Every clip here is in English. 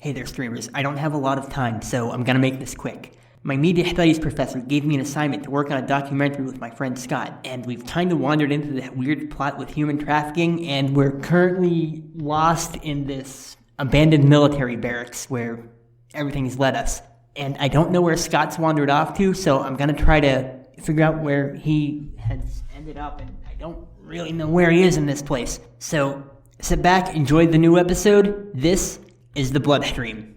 Hey there, streamers. I don't have a lot of time, so I'm gonna make this quick. My media studies professor gave me an assignment to work on a documentary with my friend Scott, and we've kinda wandered into that weird plot with human trafficking, and we're currently lost in this abandoned military barracks where everything's led us. And I don't know where Scott's wandered off to, so I'm gonna try to figure out where he has ended up, and I don't really know where he is in this place. So, sit back, enjoy the new episode. This is the Bloodstream.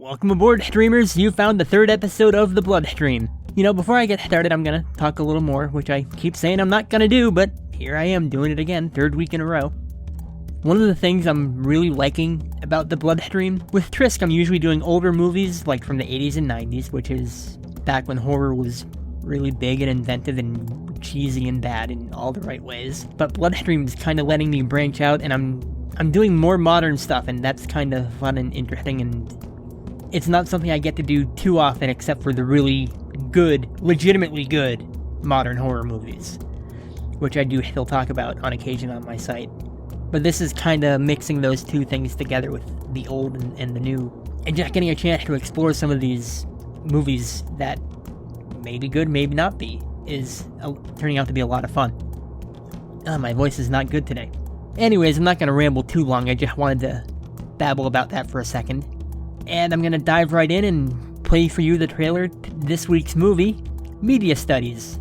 Welcome aboard, streamers. You found the third episode of the Bloodstream. Before I get started, I'm gonna talk a little more, which I keep saying I'm not gonna do, but here I am doing it again, third week in a row. One of the things I'm really liking about the Bloodstream, with Trisk I'm usually doing older movies, like from the 80s and 90s, which is back when horror was really big and inventive and cheesy and bad in all the right ways. But Bloodstream is kind of letting me branch out, and I'm doing more modern stuff, and that's kind of fun and interesting, and it's not something I get to do too often except for the really good, legitimately good modern horror movies, which I do still talk about on occasion on my site. But this is kind of mixing those two things together with the old and the new, and just getting a chance to explore some of these movies that may be good, maybe not be, is turning out to be a lot of fun. My voice is not good today. Anyways, I'm not going to ramble too long, I just wanted to babble about that for a second. And I'm going to dive right in and play for you the trailer to this week's movie, Media Studies.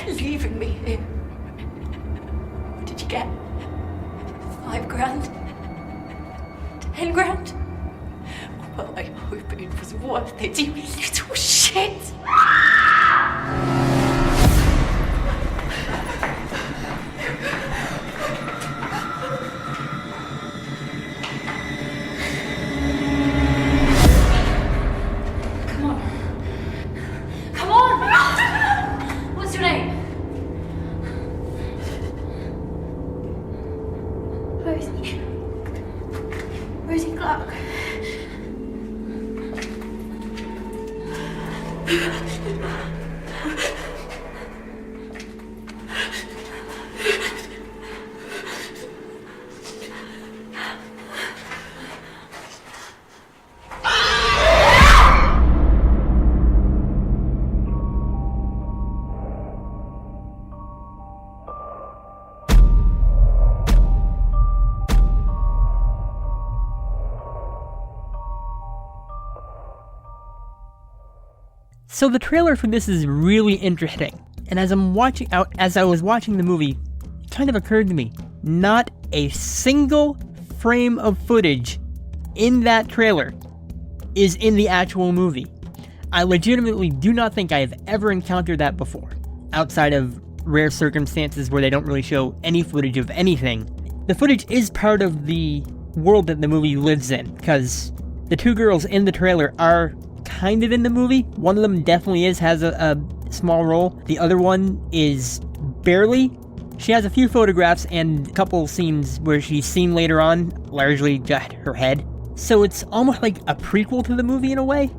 Leaving me here. What did you get? 5 grand? 10 grand? Well, I hope it was worth it, you little shit! Where's he, Clark? So the trailer for this is really interesting, and as I was watching the movie, it kind of occurred to me, not a single frame of footage in that trailer is in the actual movie. I legitimately do not think I have ever encountered that before, outside of rare circumstances where they don't really show any footage of anything. The footage is part of the world that the movie lives in, because the two girls in the trailer are kind of in the movie. One of them definitely has a small role. The other one is barely. She has a few photographs and a couple scenes where she's seen later on, largely just her head. So it's almost like a prequel to the movie in a way.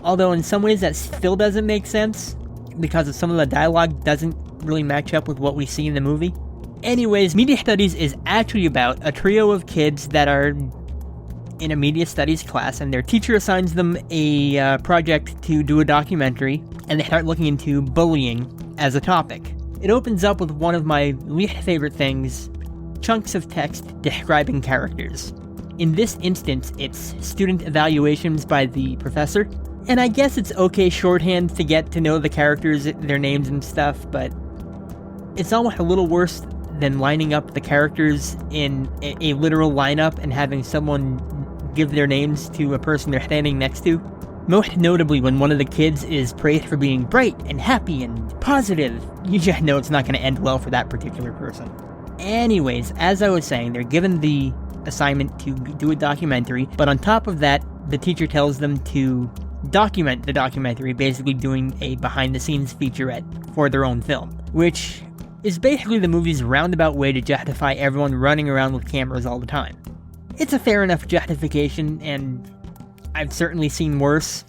Although in some ways that still doesn't make sense, because of some of the dialogue doesn't really match up with what we see in the movie. Anyways, Media Studies is actually about a trio of kids that are in a media studies class, and their teacher assigns them a project to do a documentary, and they start looking into bullying as a topic. It opens up with one of my least favorite things, chunks of text describing characters. In this instance, it's student evaluations by the professor, and I guess it's okay shorthand to get to know the characters, their names and stuff, but it's almost a little worse than lining up the characters in a literal lineup and having someone give their names to a person they're standing next to. Most notably when one of the kids is praised for being bright and happy and positive, you just know it's not going to end well for that particular person. Anyways, as I was saying, they're given the assignment to do a documentary, but on top of that, the teacher tells them to document the documentary, basically doing a behind-the-scenes featurette for their own film, which is basically the movie's roundabout way to justify everyone running around with cameras all the time. It's a fair enough justification, and I've certainly seen worse.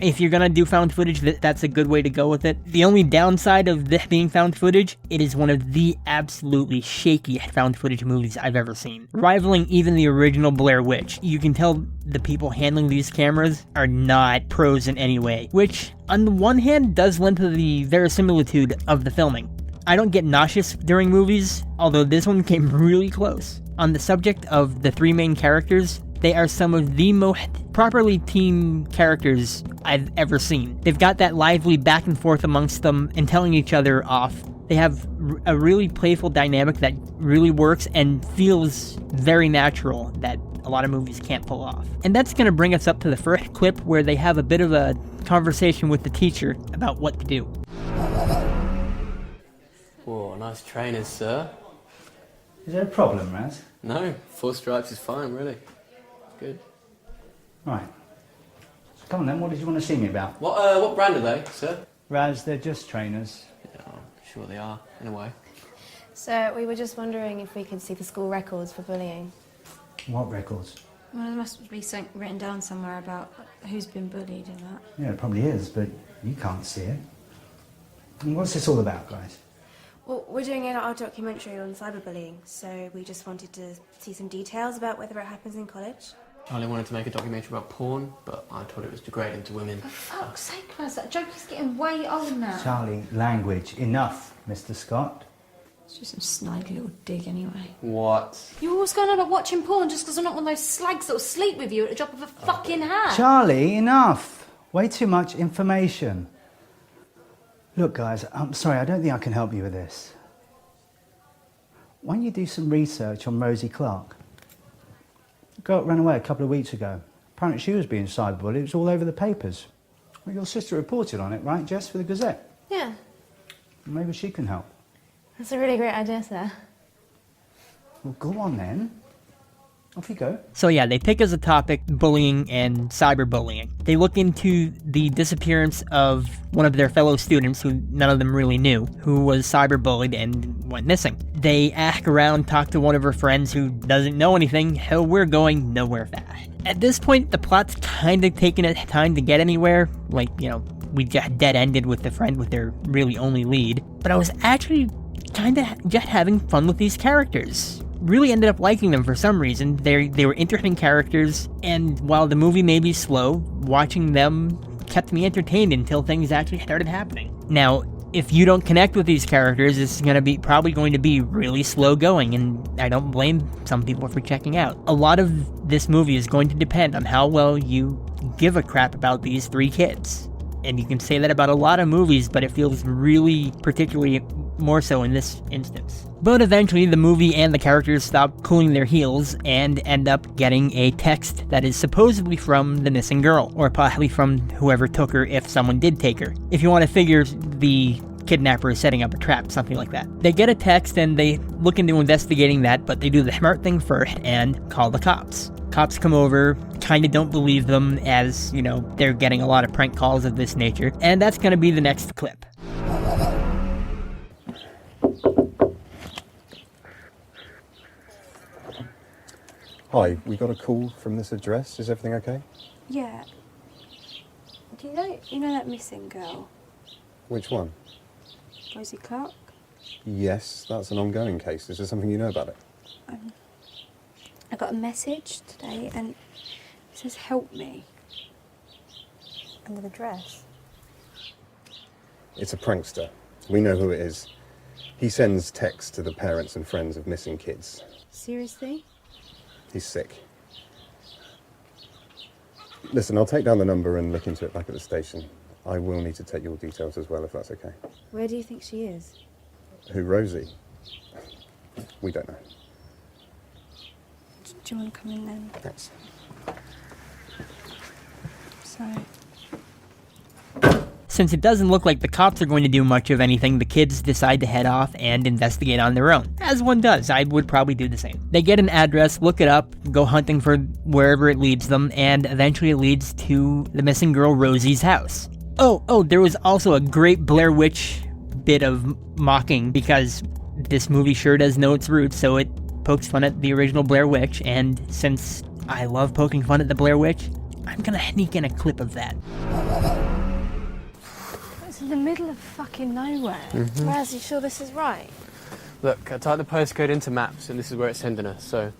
If you're gonna do found footage, that's a good way to go with it. The only downside of this being found footage, it is one of the absolutely shakiest found footage movies I've ever seen. Rivaling even the original Blair Witch. You can tell the people handling these cameras are not pros in any way, which, on the one hand, does lend to the verisimilitude of the filming. I don't get nauseous during movies, although this one came really close. On the subject of the three main characters, they are some of the most properly teamed characters I've ever seen. They've got that lively back and forth amongst them and telling each other off. They have a really playful dynamic that really works and feels very natural that a lot of movies can't pull off. And that's going to bring us up to the first clip where they have a bit of a conversation with the teacher about what to do. Whoa, nice trainers, sir. Is there a problem, Raz? No, 4 stripes is fine, really. Good. Right. Come on then, what did you want to see me about? What brand are they, sir? Raz, they're just trainers. Yeah, I'm sure they are, in a way. So we were just wondering if we could see the school records for bullying. What records? Well, there must be something written down somewhere about who's been bullied and that. Yeah, it probably is, but you can't see it. And what's this all about, guys? Well, we're doing our documentary on cyberbullying, so we just wanted to see some details about whether it happens in college. Charlie wanted to make a documentary about porn, but I thought it was degrading to women. For fuck's sake, Raz, that joke is getting way old now. Charlie, language. Enough, Mr. Scott. It's just some snide little dig anyway. What? You're always going on about watching porn just because I'm not one of those slags that'll sleep with you at the drop of a fucking hat. Charlie, enough. Way too much information. Look, guys, I'm sorry, I don't think I can help you with this. Why don't you do some research on Rosie Clark? The girl ran away a couple of weeks ago. Apparently she was being cyberbullied. It was all over the papers. Well, your sister reported on it, right, Jess, for the Gazette? Yeah, Maybe she can help. that's a really great idea, sir. Well, go on then. Off you go. So yeah, they pick as a topic bullying and cyberbullying. They look into the disappearance of one of their fellow students who none of them really knew, who was cyberbullied and went missing. They ask around, talk to one of her friends who doesn't know anything, so we're going nowhere fast. At this point, the plot's kind of taking its time to get anywhere. Like, we just dead-ended with the friend with their really only lead. But I was actually kind of just having fun with these characters. Really ended up liking them for some reason. They were interesting characters, and while the movie may be slow, watching them kept me entertained until things actually started happening. Now, if you don't connect with these characters, it's probably going to be really slow going, and I don't blame some people for checking out. A lot of this movie is going to depend on how well you give a crap about these three kids. And you can say that about a lot of movies, but it feels really particularly more so in this instance. But eventually, the movie and the characters stop cooling their heels and end up getting a text that is supposedly from the missing girl, or possibly from whoever took her if someone did take her. If you want to figure the kidnapper is setting up a trap, something like that. They get a text and they look into investigating that, but they do the smart thing first and call the cops. Cops come over, kind of don't believe them as, they're getting a lot of prank calls of this nature, and that's going to be the next clip. Hi, we got a call from this address. Is everything okay? Yeah. Do you know that missing girl, Which one? Rosie Clark? Yes, that's an ongoing case. Is there something you know about it? I got a message today, and says help me. Under the dress. It's a prankster. We know who it is. He sends texts to the parents and friends of missing kids. Seriously? He's sick. Listen, I'll take down the number and look into it back at the station. I will need to take your details as well, if that's okay. Where do you think she is? Who, Rosie? We don't know. Do you want to come in then? Thanks. Sorry. Since it doesn't look like the cops are going to do much of anything, the kids decide to head off and investigate on their own. As one does, I would probably do the same. They get an address, look it up, go hunting for wherever it leads them, and eventually it leads to the missing girl Rosie's house. Oh, there was also a great Blair Witch bit of mocking, because this movie sure does know its roots, so it pokes fun at the original Blair Witch, and since I love poking fun at the Blair Witch, I'm gonna sneak in a clip of that. It's in the middle of fucking nowhere. Raz, you sure this is right? Look, I typed the postcode into maps and this is where it's sending us, so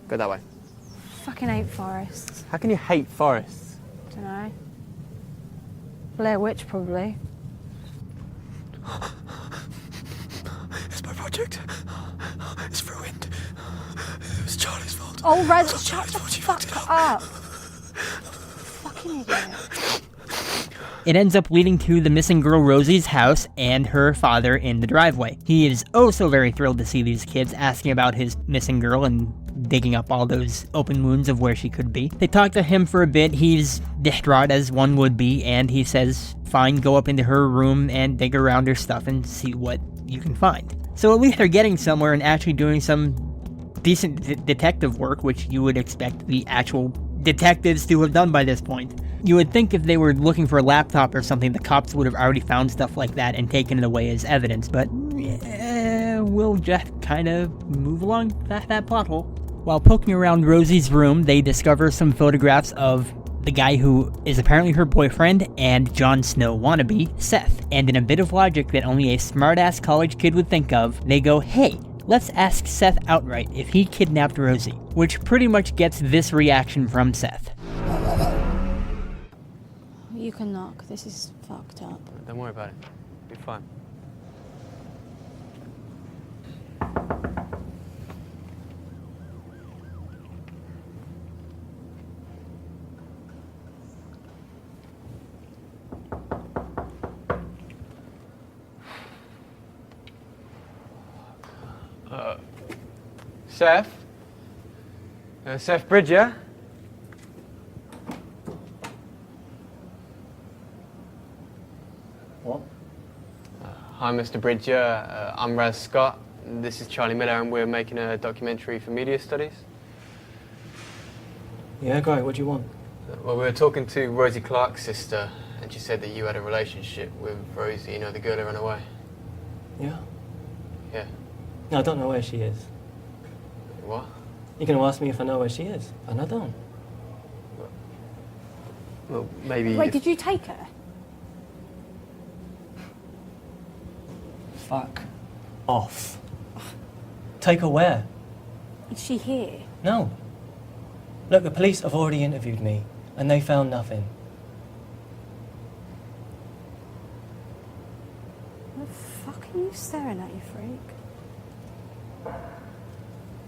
go that way. Fucking hate forests. How can you hate forests? Dunno. Blair Witch, probably. It's my project. It's ruined. It was Charlie's fault. Oh, Raz, shut the She fuck fucked it up. up. Fucking idiot. It ends up leading to the missing girl Rosie's house and her father in the driveway. He is oh so very thrilled to see these kids, asking about his missing girl and digging up all those open wounds of where she could be. They talk to him for a bit. He's distraught as one would be, and he says, fine, go up into her room and dig around her stuff and see what you can find. So at least they're getting somewhere and actually doing some decent detective work, which you would expect the actual detectives to have done by this point. You would think if they were looking for a laptop or something, the cops would have already found stuff like that and taken it away as evidence, but we'll just kind of move along past that plot hole. While poking around Rosie's room, they discover some photographs of the guy who is apparently her boyfriend and Jon Snow wannabe, Seth. And in a bit of logic that only a smart-ass college kid would think of, they go, hey, let's ask Seth outright if he kidnapped Rosie, which pretty much gets this reaction from Seth. You can knock. This is fucked up. Don't worry about it. Be fine. Seth? Seth Bridger? What? Hi, Mr. Bridger. I'm Raz Scott. This is Charlie Miller, and we're making a documentary for media studies. Yeah, great. What do you want? Well, we were talking to Rosie Clark's sister, and she said that you had a relationship with Rosie, you know, the girl who ran away. Yeah? Yeah. No, I don't know where she is. What? You're going to ask me if I know where she is, and I don't. Well, maybe... Wait, did you take her? Fuck off. Take her where? Is she here? No. Look, the police have already interviewed me, and they found nothing. What the fuck are you staring at, you freak?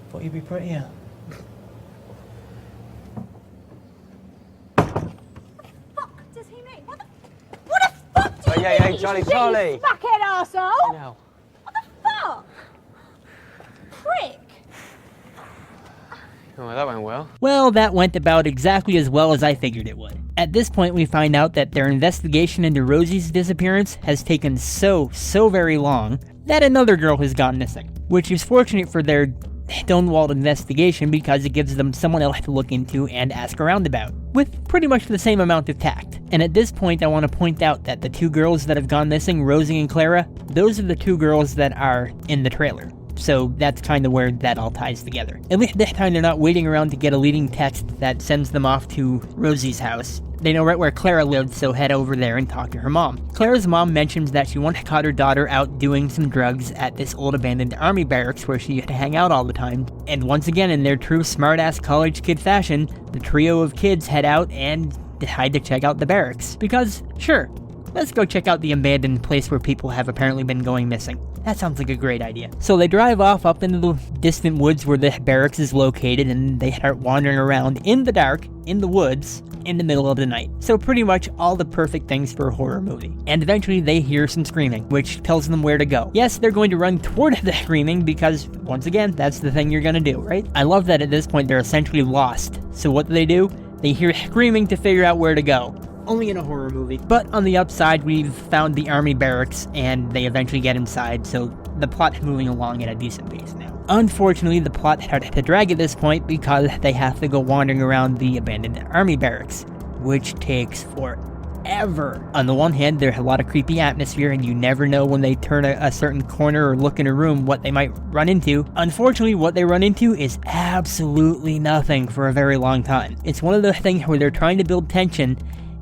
Thought you'd be prettier. Fuck does he mean? What the fuck do you Hey, Charlie, Charlie! fuckhead arsehole? No. What the fuck? Prick! Oh, well, that went well. Well, that went about exactly as well as I figured it would. At this point, we find out that their investigation into Rosie's disappearance has taken so very long that another girl has gone missing, which is fortunate for their stonewalled investigation because it gives them someone else to look into and ask around about, with pretty much the same amount of tact. And at this point, I want to point out that the two girls that have gone missing, Rosie and Clara, those are the two girls that are in the trailer. So that's kind of where that all ties together. At least this time they're not waiting around to get a leading text that sends them off to Rosie's house. They know right where Clara lived, so head over there and talk to her mom. Clara's mom mentions that she once caught her daughter out doing some drugs at this old abandoned army barracks where she used to hang out all the time. And once again, in their true smart-ass college kid fashion, the trio of kids head out and decide to check out the barracks. Because, sure, let's go check out the abandoned place where people have apparently been going missing. That sounds like a great idea. So they drive off up into the distant woods where the barracks is located, and they start wandering around in the dark, in the woods, in the middle of the night. So pretty much all the perfect things for a horror movie. And eventually they hear some screaming, which tells them where to go. Yes, they're going to run toward the screaming because, once again, that's the thing you're gonna do, right? I love that at this point they're essentially lost. So what do? They hear screaming to figure out where to go. Only in a horror movie. But on the upside, we've found the army barracks, and they eventually get inside, so the plot's moving along at a decent pace now. Unfortunately, the plot starts to drag at this point because they have to go wandering around the abandoned army barracks, which takes forever. On the one hand, there's a lot of creepy atmosphere, and you never know when they turn a certain corner or look in a room what they might run into. Unfortunately, what they run into is absolutely nothing for a very long time. It's one of those things where they're trying to build tension,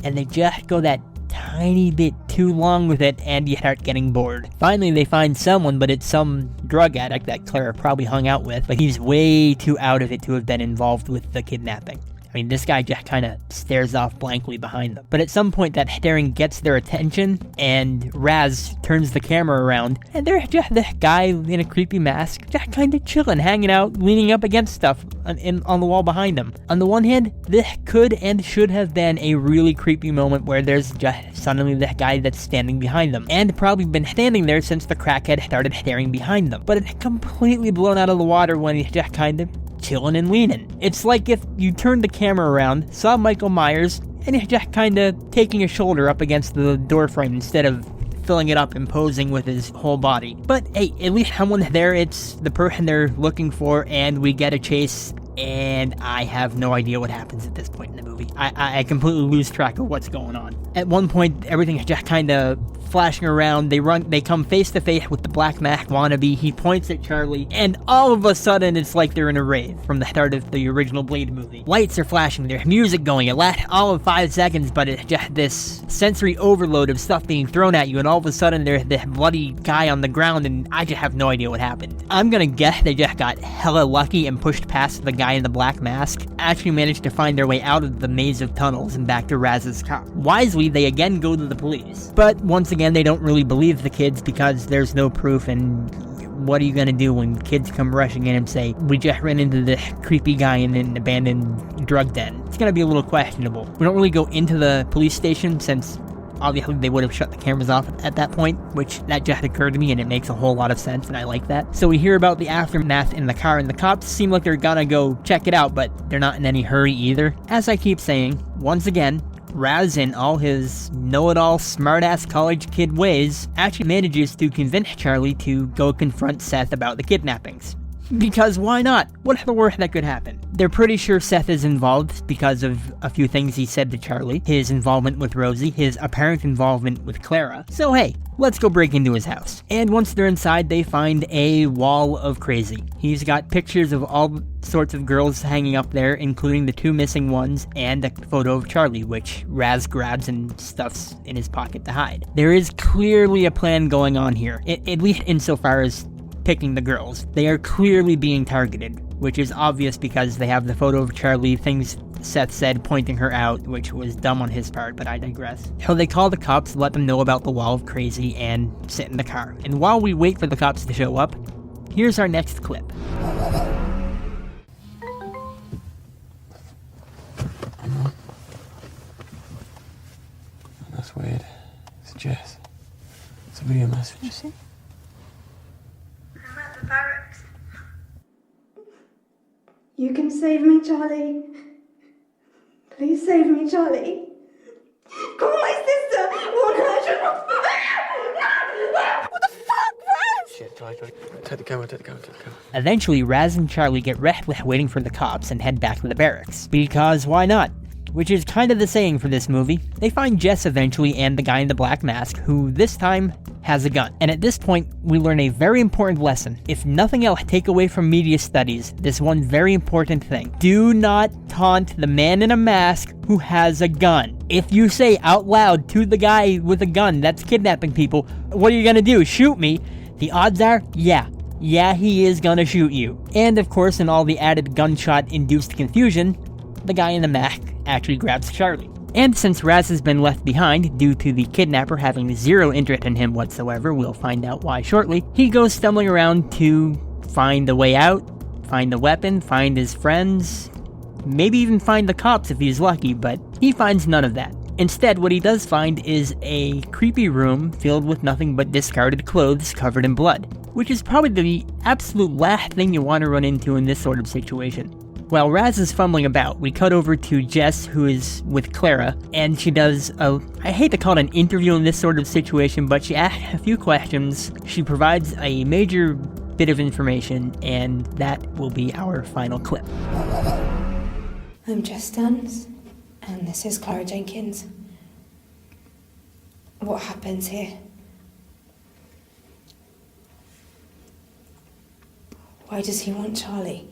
and they just go that tiny bit too long with it, and you start getting bored. Finally, they find someone, but it's some drug addict that Clara probably hung out with, but he's way too out of it to have been involved with the kidnapping. I mean, this guy just kind of stares off blankly behind them. But at some point, that staring gets their attention, and Raz turns the camera around, and there's just this guy in a creepy mask, just kind of chilling, hanging out, leaning up against stuff on the wall behind him. On the one hand, this could and should have been a really creepy moment where there's just suddenly this guy that's standing behind them, and probably been standing there since the crackhead started staring behind them. But it's completely blown out of the water when he's just kind of chilling and leaning. It's like if you turned the camera around, saw Michael Myers, and he's just kind of taking his shoulder up against the doorframe instead of filling it up and posing with his whole body. But hey, at least someone's there. It's the person they're looking for, and we get a chase, and I have no idea what happens at this point in the movie. I completely lose track of what's going on. At one point, everything is just kind of flashing around. They come face to face with the Black Mask wannabe. He points at Charlie, and all of a sudden it's like they're in a rave from the start of the original Blade movie. Lights are flashing, there's music going. It lasts all of 5 seconds, but it's just this sensory overload of stuff being thrown at you, and all of a sudden there's this bloody guy on the ground, and I just have no idea what happened. I'm gonna guess they just got hella lucky and pushed past the guy in the black mask, actually managed to find their way out of the maze of tunnels and back to Raz's car. Wisely, they again go to the police. But once again, they don't really believe the kids because there's no proof, and what are you gonna do when kids come rushing in and say, we just ran into this creepy guy in an abandoned drug den? It's gonna be a little questionable. We don't really go into the police station since obviously they would have shut the cameras off at that point, which that just occurred to me, and it makes a whole lot of sense, and I like that. So we hear about the aftermath in the car, and the cops seem like they're gonna go check it out, but they're not in any hurry either. As I keep saying, once again, Raz, in all his know-it-all, smart-ass college kid ways, actually manages to convince Charlie to go confront Seth about the kidnappings. Because why not? What's the worst that could happen? They're pretty sure Seth is involved because of a few things he said to Charlie, his involvement with Rosie, his apparent involvement with Clara. So hey, let's go break into his house. And once they're inside, they find a wall of crazy. He's got pictures of all sorts of girls hanging up there, including the 2 missing ones, and a photo of Charlie, which Raz grabs and stuffs in his pocket to hide. There is clearly a plan going on here, at least insofar as picking the girls. They are clearly being targeted, which is obvious because they have the photo of Charlie, things Seth said pointing her out, which was dumb on his part, but I digress. So they call the cops, let them know about the wall of crazy, and sit in the car. And while we wait for the cops to show up, here's our next clip. That's weird. It's Jess. It's a video message. You see? I'm at the barracks. You can save me, Charlie. Please save me, Charlie. Call my sister. Warn her. What the fuck, Raz? Shit, Charlie. Take the camera. Eventually, Raz and Charlie get restless waiting for the cops and head back to the barracks. Because why not? which is kind of the saying for this movie. They find Jess eventually and the guy in the black mask, who this time has a gun. And at this point, we learn a very important lesson. If nothing else, take away from media studies this one very important thing. Do not taunt the man in a mask who has a gun. If you say out loud to the guy with a gun that's kidnapping people, what are you gonna do, shoot me? The odds are, yeah, he is gonna shoot you. And of course, in all the added gunshot-induced confusion, the guy in the mask actually grabs Charlie. And since Raz has been left behind due to the kidnapper having zero interest in him whatsoever, we'll find out why shortly, he goes stumbling around to find the way out, find the weapon, find his friends, maybe even find the cops if he's lucky, but he finds none of that. Instead, what he does find is a creepy room filled with nothing but discarded clothes covered in blood, which is probably the absolute last thing you want to run into in this sort of situation. While Raz is fumbling about, we cut over to Jess, who is with Clara, and she does I hate to call it an interview in this sort of situation, but she asks a few questions, she provides a major bit of information, and that will be our final clip. I'm Jess Duns, and this is Clara Jenkins. What happens here? Why does he want Charlie?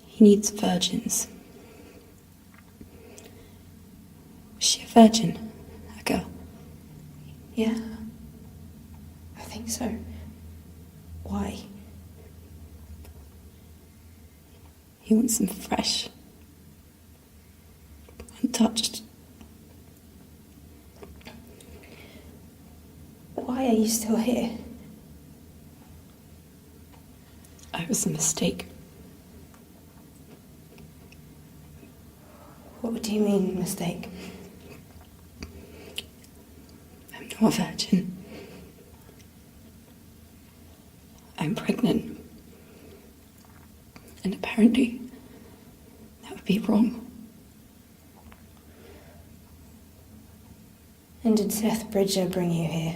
He needs virgins. Was she a virgin? A girl? Yeah, I think so. Why? He wants them fresh, untouched. Why are you still here? I was a mistake. What do you mean, mistake? I'm not a virgin. I'm pregnant. And apparently, that would be wrong. And did Seth Bridger bring you here?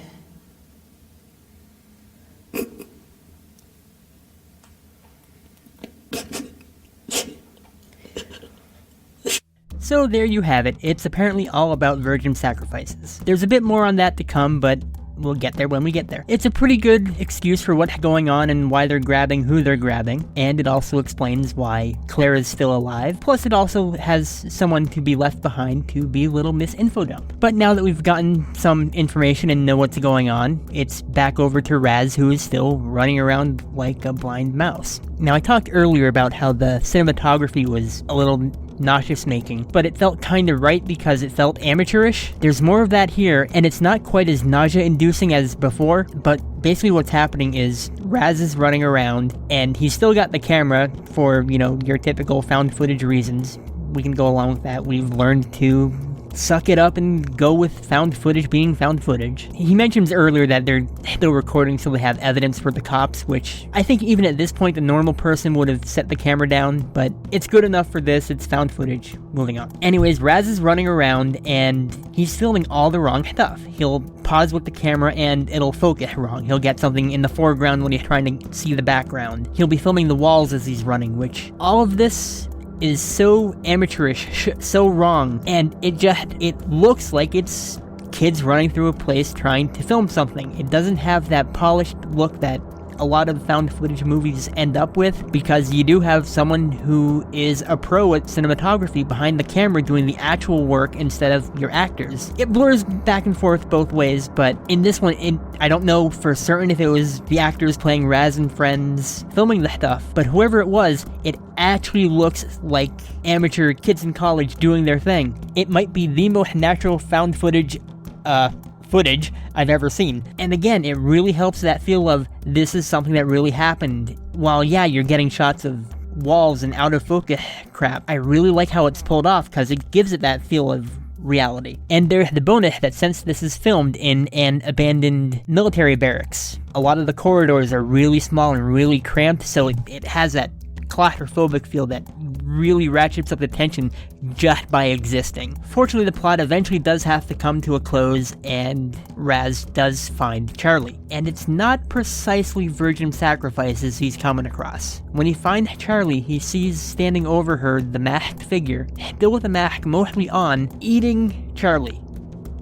So there you have it. It's apparently all about virgin sacrifices. There's a bit more on that to come, but we'll get there when we get there. It's a pretty good excuse for what's going on and why they're grabbing who they're grabbing, and it also explains why Clara's still alive. Plus, it also has someone to be left behind to be little Miss Infodump. But now that we've gotten some information and know what's going on, it's back over to Raz, who is still running around like a blind mouse. Now, I talked earlier about how the cinematography was a little nauseous making, but it felt kind of right because it felt amateurish. There's more of that here, and it's not quite as nausea-inducing as before, but basically what's happening is Raz is running around, and he's still got the camera for, your typical found footage reasons. We can go along with that. We've learned to suck it up and go with found footage being found footage. He mentions earlier that they're still recording so they have evidence for the cops, which I think even at this point the normal person would have set the camera down, but it's good enough for this, it's found footage. Moving on. Anyways, Raz is running around and he's filming all the wrong stuff. He'll pause with the camera and it'll focus wrong. He'll get something in the foreground when he's trying to see the background. He'll be filming the walls as he's running, which all of this is so amateurish, so wrong, and it looks like it's kids running through a place trying to film something. It doesn't have that polished look that a lot of found footage movies end up with, because you do have someone who is a pro at cinematography behind the camera doing the actual work instead of your actors. It blurs back and forth both ways, but in this one, I don't know for certain if it was the actors playing Raz and friends filming the stuff, but whoever it was, it actually looks like amateur kids in college doing their thing. It might be the most natural found footage I've ever seen. And again, it really helps that feel of this is something that really happened. While yeah, you're getting shots of walls and out of focus crap, I really like how it's pulled off because it gives it that feel of reality. And there's the bonus that since this is filmed in an abandoned military barracks, a lot of the corridors are really small and really cramped, so it has that claustrophobic feel that really ratchets up the tension just by existing. Fortunately, the plot eventually does have to come to a close, and Raz does find Charlie. And it's not precisely virgin sacrifices he's coming across. When he finds Charlie, he sees standing over her the masked figure, still with the mask mostly on, eating Charlie.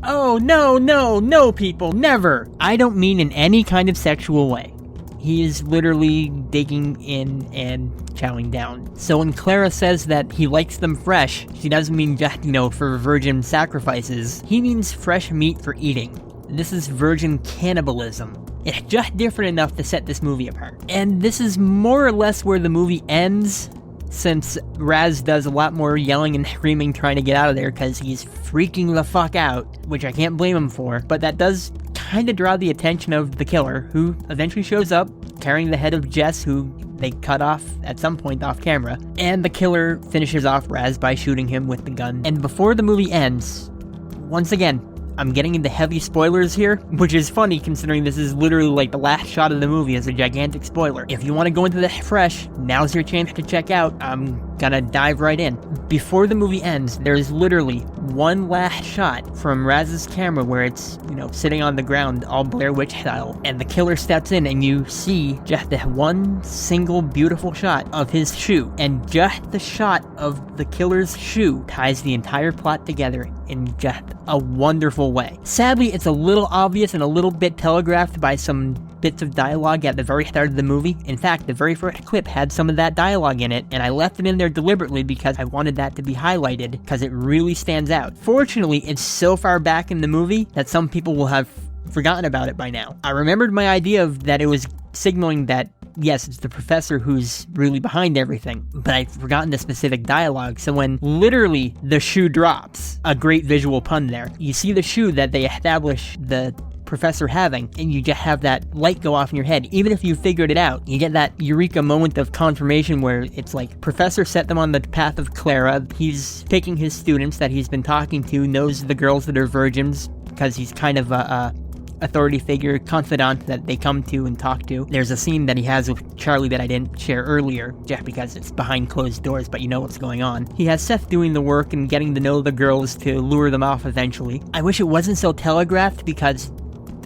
Oh, no, people, never! I don't mean in any kind of sexual way. He is literally digging in and chowing down. So when Clara says that he likes them fresh, she doesn't mean just, for virgin sacrifices. He means fresh meat for eating. This is virgin cannibalism. It's just different enough to set this movie apart. And this is more or less where the movie ends, since Raz does a lot more yelling and screaming trying to get out of there because he's freaking the fuck out, which I can't blame him for, but that does kind of draw the attention of the killer, who eventually shows up carrying the head of Jess, who they cut off at some point off camera, and the killer finishes off Raz by shooting him with the gun. And before the movie ends, once again, I'm getting into heavy spoilers here, which is funny considering this is literally like the last shot of the movie is a gigantic spoiler. If you want to go into this fresh, now's your chance to check out. I'm gonna dive right in. Before the movie ends, there's literally one last shot from Raz's camera where it's, sitting on the ground, all Blair Witch style, and the killer steps in and you see just that one single beautiful shot of his shoe, and just the shot of the killer's shoe ties the entire plot together in just a wonderful way. Sadly, it's a little obvious and a little bit telegraphed by some bits of dialogue at the very start of the movie. In fact, the very first clip had some of that dialogue in it, and I left it in there deliberately because I wanted that to be highlighted, because it really stands out. Fortunately, it's so far back in the movie that some people will have forgotten about it by now. I remembered my idea of that it was signaling that yes, it's the professor who's really behind everything, but I'd forgotten the specific dialogue, so when literally the shoe drops, a great visual pun there, you see the shoe that they establish the professor having, and you just have that light go off in your head. Even if you figured it out, you get that eureka moment of confirmation where it's like, professor set them on the path of Clara, he's taking his students that he's been talking to, knows the girls that are virgins, because he's kind of a authority figure, confidant that they come to and talk to. There's a scene that he has with Charlie that I didn't share earlier, just because it's behind closed doors, but you know what's going on. He has Seth doing the work and getting to know the girls to lure them off eventually. I wish it wasn't so telegraphed, because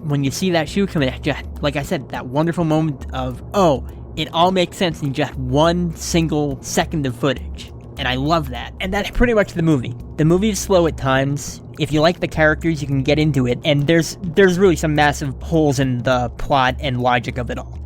when you see that shoe come in, just, like I said, that wonderful moment of, oh, it all makes sense in just one single second of footage. And I love that. And that's pretty much the movie. The movie is slow at times. If you like the characters, you can get into it. And there's really some massive holes in the plot and logic of it all.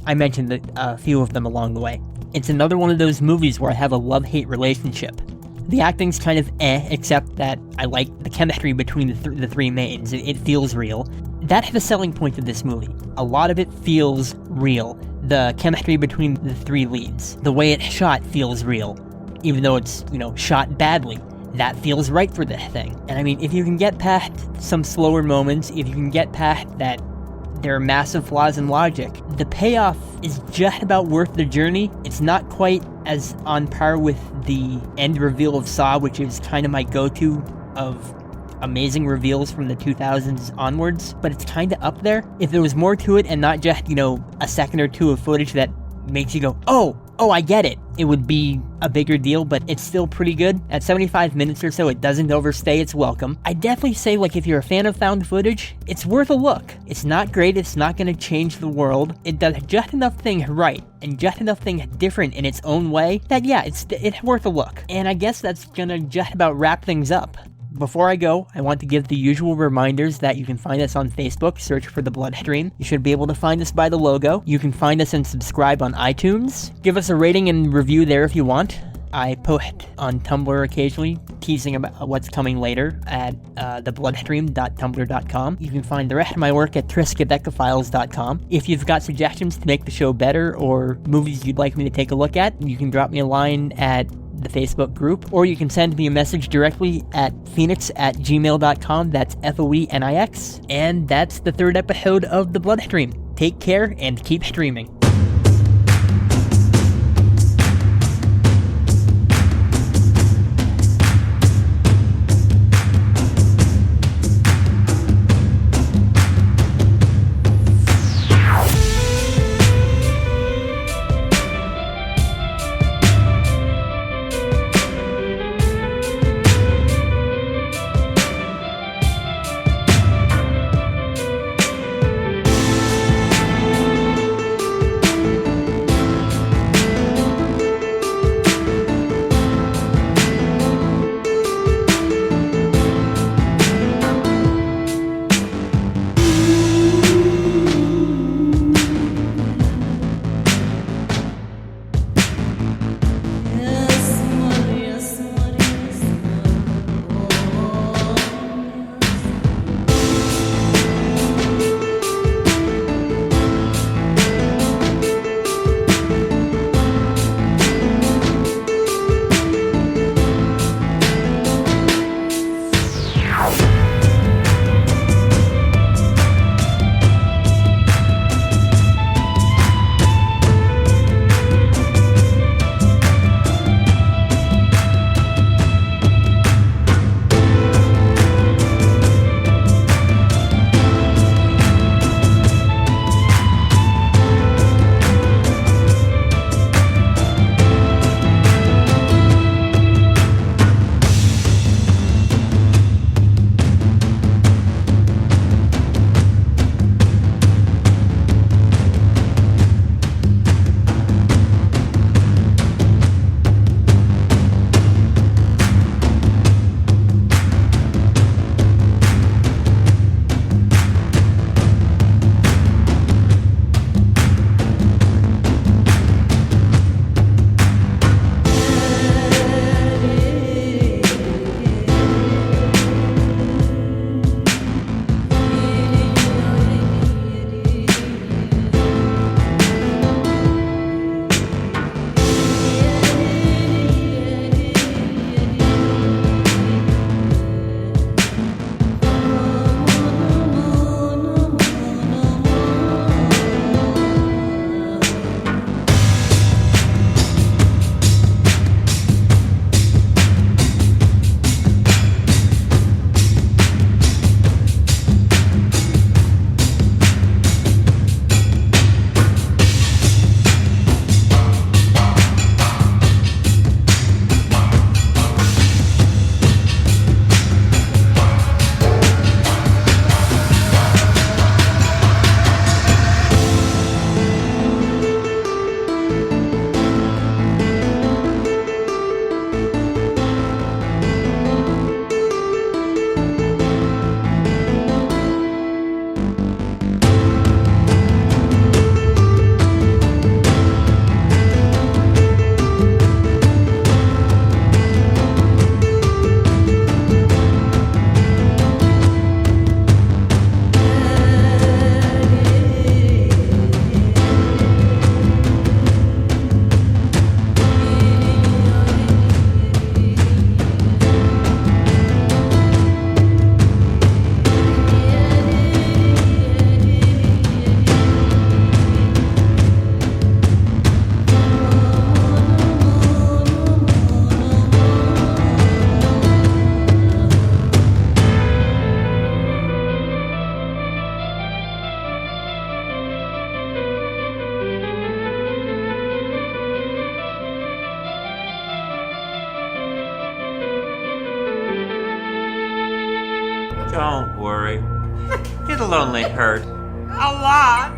I mentioned a few of them along the way. It's another one of those movies where I have a love-hate relationship. The acting's kind of except that I like the chemistry between the three mains. It feels real. That's the selling point of this movie. A lot of it feels real. The chemistry between the three leads. The way it's shot feels real. Even though it's, shot badly. That feels right for this thing. And I mean, if you can get past some slower moments, if you can get past that there are massive flaws in logic, the payoff is just about worth the journey. It's not quite as on par with the end reveal of Saw, which is kind of my go-to of amazing reveals from the 2000s onwards, but it's kind of up there. If there was more to it and not just, a second or two of footage that makes you go, oh, I get it, it would be a bigger deal, but it's still pretty good. At 75 minutes or so, it doesn't overstay its welcome. I definitely say, if you're a fan of found footage, it's worth a look. It's not great, it's not going to change the world. It does just enough things right, and just enough things different in its own way, that yeah, it's worth a look. And I guess that's gonna just about wrap things up. Before I go, I want to give the usual reminders that you can find us on Facebook, search for The Bloodstream. You should be able to find us by the logo. You can find us and subscribe on iTunes. Give us a rating and review there if you want. I post on Tumblr occasionally, teasing about what's coming later at thebloodstream.tumblr.com. You can find the rest of my work at triskadecafiles.com. If you've got suggestions to make the show better or movies you'd like me to take a look at, you can drop me a line at the Facebook group, or you can send me a message directly at phoenix@gmail.com. That's FOENIX. And that's the third episode of The Bloodstream. Take care and keep streaming. Don't worry. It'll only hurt a lot.